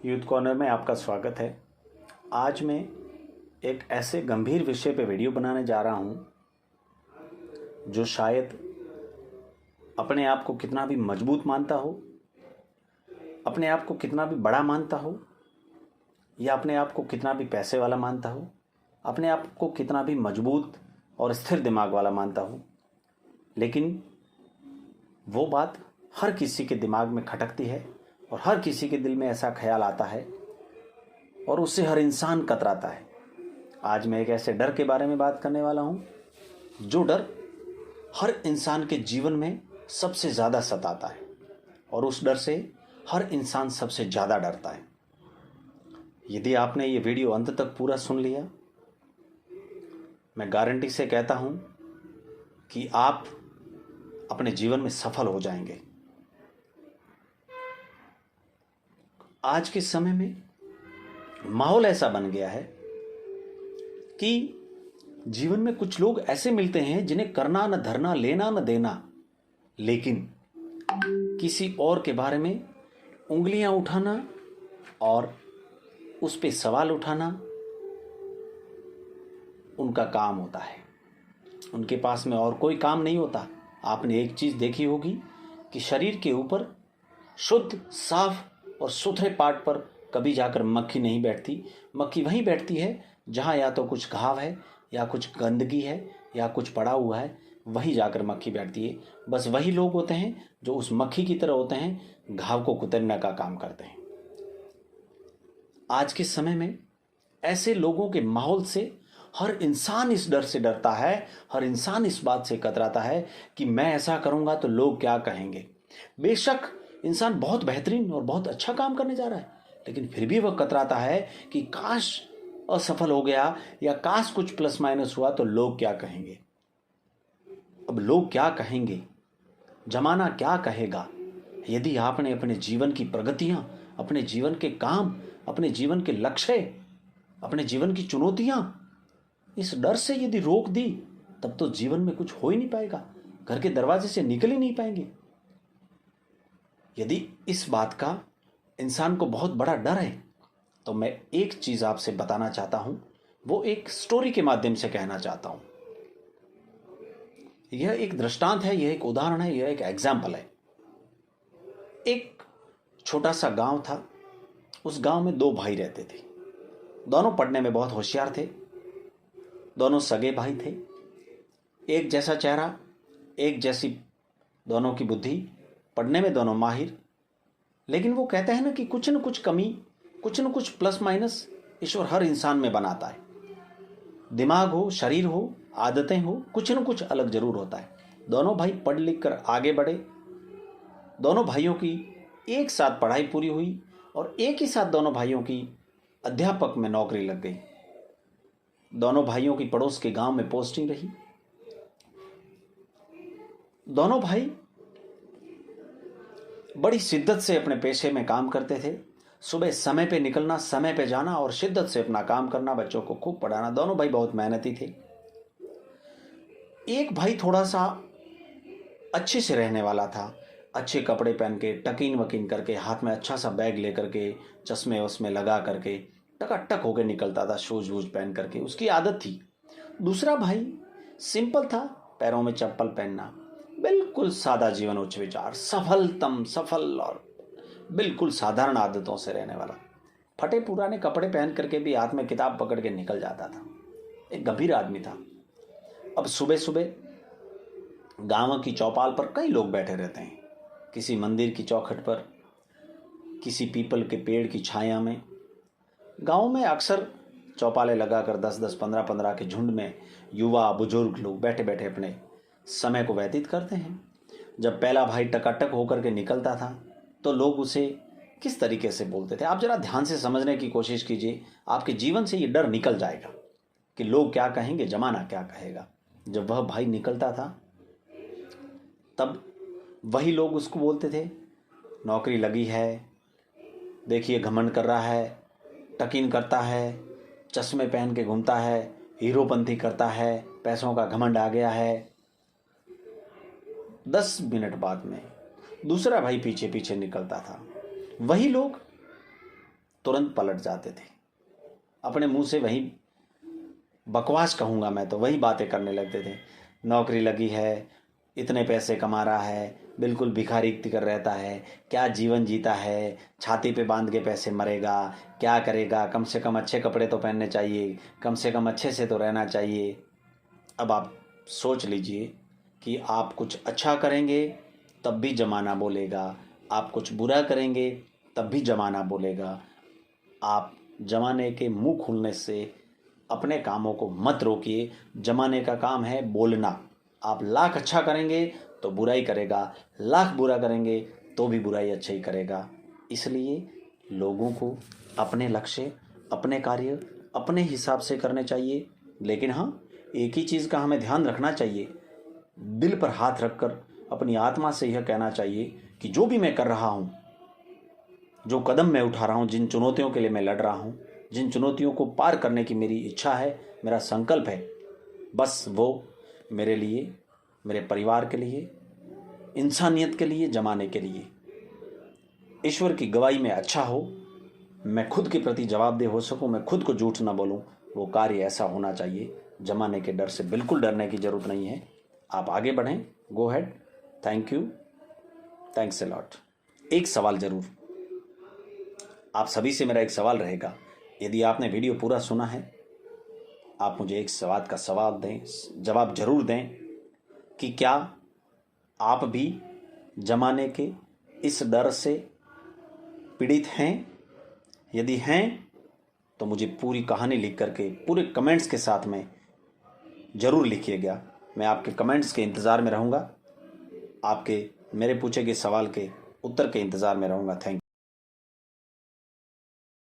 Youth corner में आपका स्वागत है। आज मैं एक ऐसे गंभीर विषय पे वीडियो बनाने जा रहा हूँ जो शायद अपने आप को कितना भी मजबूत मानता हो, अपने आप को कितना भी बड़ा मानता हो, या अपने आप को कितना भी पैसे वाला मानता हो, अपने आप को कितना भी मजबूत और स्थिर दिमाग वाला मानता हो, लेकिन वो बात हर किसी के दिमाग में खटकती है और हर किसी के दिल में ऐसा ख्याल आता है और उससे हर इंसान कतराता है। आज मैं एक ऐसे डर के बारे में बात करने वाला हूँ जो डर हर इंसान के जीवन में सबसे ज़्यादा सताता है और उस डर से हर इंसान सबसे ज़्यादा डरता है। यदि आपने ये वीडियो अंत तक पूरा सुन लिया, मैं गारंटी से कहता हूँ कि आप अपने जीवन में सफल हो जाएंगे। आज के समय में माहौल ऐसा बन गया है कि जीवन में कुछ लोग ऐसे मिलते हैं जिन्हें करना न धरना, लेना न देना, लेकिन किसी और के बारे में उंगलियां उठाना और उस पे सवाल उठाना उनका काम होता है। उनके पास में और कोई काम नहीं होता। आपने एक चीज़ देखी होगी कि शरीर के ऊपर शुद्ध, साफ और सुथरे पार्ट पर कभी जाकर मक्खी नहीं बैठती। मक्खी वहीं बैठती है जहाँ या तो कुछ घाव है, या कुछ गंदगी है, या कुछ पड़ा हुआ है, वहीं जाकर मक्खी बैठती है। बस वही लोग होते हैं जो उस मक्खी की तरह होते हैं, घाव को कुतरने का काम करते हैं। आज के समय में ऐसे लोगों के माहौल से हर इंसान इस डर से डरता है, हर इंसान इस बात से कतराता है कि मैं ऐसा करूंगा तो लोग क्या कहेंगे। बेशक इंसान बहुत बेहतरीन और बहुत अच्छा काम करने जा रहा है, लेकिन फिर भी वह कतराता है कि काश असफल हो गया या काश कुछ प्लस माइनस हुआ तो लोग क्या कहेंगे। अब लोग क्या कहेंगे, जमाना क्या कहेगा। यदि आपने अपने जीवन की प्रगतियां, अपने जीवन के काम, अपने जीवन के लक्ष्य, अपने जीवन की चुनौतियां इस डर से यदि रोक दी, तब तो जीवन में कुछ हो ही नहीं पाएगा। घर के दरवाजे से निकल ही नहीं पाएंगे। यदि इस बात का इंसान को बहुत बड़ा डर है तो मैं एक चीज आपसे बताना चाहता हूं, वो एक स्टोरी के माध्यम से कहना चाहता हूं। यह एक दृष्टांत है, यह एक उदाहरण है, यह एक एग्जाम्पल है। एक छोटा सा गांव था। उस गांव में दो भाई रहते थे। दोनों पढ़ने में बहुत होशियार थे, दोनों सगे भाई थे। एक जैसा चेहरा, एक जैसी दोनों की बुद्धि, पढ़ने में दोनों माहिर। लेकिन वो कहते हैं ना कि कुछ न कुछ कमी, कुछ न कुछ प्लस माइनस ईश्वर हर इंसान में बनाता है। दिमाग हो, शरीर हो, आदतें हो, कुछ न कुछ अलग जरूर होता है। दोनों भाई पढ़ लिख कर आगे बढ़े। दोनों भाइयों की एक साथ पढ़ाई पूरी हुई और एक ही साथ दोनों भाइयों की अध्यापक में नौकरी लग गई। दोनों भाइयों की पड़ोस के गांव में पोस्टिंग रही। दोनों भाई बड़ी शिद्दत से अपने पेशे में काम करते थे। सुबह समय पे निकलना, समय पे जाना और शिद्दत से अपना काम करना, बच्चों को खूब पढ़ाना। दोनों भाई बहुत मेहनती थे। एक भाई थोड़ा सा अच्छे से रहने वाला था, अच्छे कपड़े पहन के, टकीन वकीन करके, हाथ में अच्छा सा बैग लेकर के, चश्मे वश्मे लगा करके टकाटक होकर निकलता था, शूज वूज पहन करके, उसकी आदत थी। दूसरा भाई सिंपल था, पैरों में चप्पल पहनना, बिल्कुल सादा जीवन, उच्च विचार, सफल और बिल्कुल साधारण आदतों से रहने वाला। फटे पुराने कपड़े पहन करके भी हाथ में किताब पकड़ के निकल जाता था। एक गंभीर आदमी था। अब सुबह सुबह गांव की चौपाल पर कई लोग बैठे रहते हैं, किसी मंदिर की चौखट पर, किसी पीपल के पेड़ की छाया में। गांव में अक्सर चौपालें लगाकर 10-10, 15-15 के झुंड में युवा बुजुर्ग लोग बैठे बैठे अपने समय को व्यतीत करते हैं। जब पहला भाई टकाटक होकर के निकलता था तो लोग उसे किस तरीके से बोलते थे, आप जरा ध्यान से समझने की कोशिश कीजिए। आपके जीवन से ये डर निकल जाएगा कि लोग क्या कहेंगे, जमाना क्या कहेगा। जब वह भाई निकलता था तब वही लोग उसको बोलते थे, नौकरी लगी है, देखिए घमंड कर रहा है, टकीन करता है, चश्मे पहन के घूमता है, हीरोपंती करता है, पैसों का घमंड आ गया है। 10 मिनट बाद में दूसरा भाई पीछे पीछे निकलता था। वही लोग तुरंत पलट जाते थे। अपने मुंह से वही बकवास कहूँगा मैं तो, वही बातें करने लगते थे। नौकरी लगी है, इतने पैसे कमा रहा है, बिल्कुल भिखारी की तरह रहता है, क्या जीवन जीता है, छाती पे बांध के पैसे मरेगा, क्या करेगा, कम से कम अच्छे कपड़े तो पहनने चाहिए, कम से कम अच्छे से तो रहना चाहिए। अब आप सोच लीजिए कि आप कुछ अच्छा करेंगे तब भी ज़माना बोलेगा, आप कुछ बुरा करेंगे तब भी ज़माना बोलेगा। आप ज़माने के मुंह खुलने से अपने कामों को मत रोकिए। ज़माने का काम है बोलना। आप लाख अच्छा करेंगे तो बुराई करेगा, लाख बुरा करेंगे तो भी बुराई अच्छा ही करेगा। इसलिए लोगों को अपने लक्ष्य, अपने कार्य अपने हिसाब से करने चाहिए। लेकिन हाँ, एक ही चीज़ का हमें ध्यान रखना चाहिए, दिल पर हाथ रखकर अपनी आत्मा से यह कहना चाहिए कि जो भी मैं कर रहा हूँ, जो कदम मैं उठा रहा हूँ, जिन चुनौतियों के लिए मैं लड़ रहा हूँ, जिन चुनौतियों को पार करने की मेरी इच्छा है, मेरा संकल्प है, बस वो मेरे लिए, मेरे परिवार के लिए, इंसानियत के लिए, ज़माने के लिए, ईश्वर की गवाही में अच्छा हो, मैं खुद के प्रति जवाबदेह हो सकूं, मैं खुद को झूठ ना बोलूं, वो कार्य ऐसा होना चाहिए। ज़माने के डर से बिल्कुल डरने की ज़रूरत नहीं है। आप आगे बढ़ें, go head. Thank you, thanks a lot. एक सवाल ज़रूर, आप सभी से मेरा एक सवाल रहेगा, यदि आपने वीडियो पूरा सुना है, आप मुझे एक सवाल का जवाब जरूर दें कि क्या आप भी ज़माने के इस डर से पीड़ित हैं? यदि हैं तो मुझे पूरी कहानी लिख करके पूरे कमेंट्स के साथ में ज़रूर लिखिएगा। मैं आपके कमेंट्स के इंतज़ार में रहूँगा, आपके मेरे पूछे गए सवाल के उत्तर के इंतज़ार में रहूँगा। Thank you.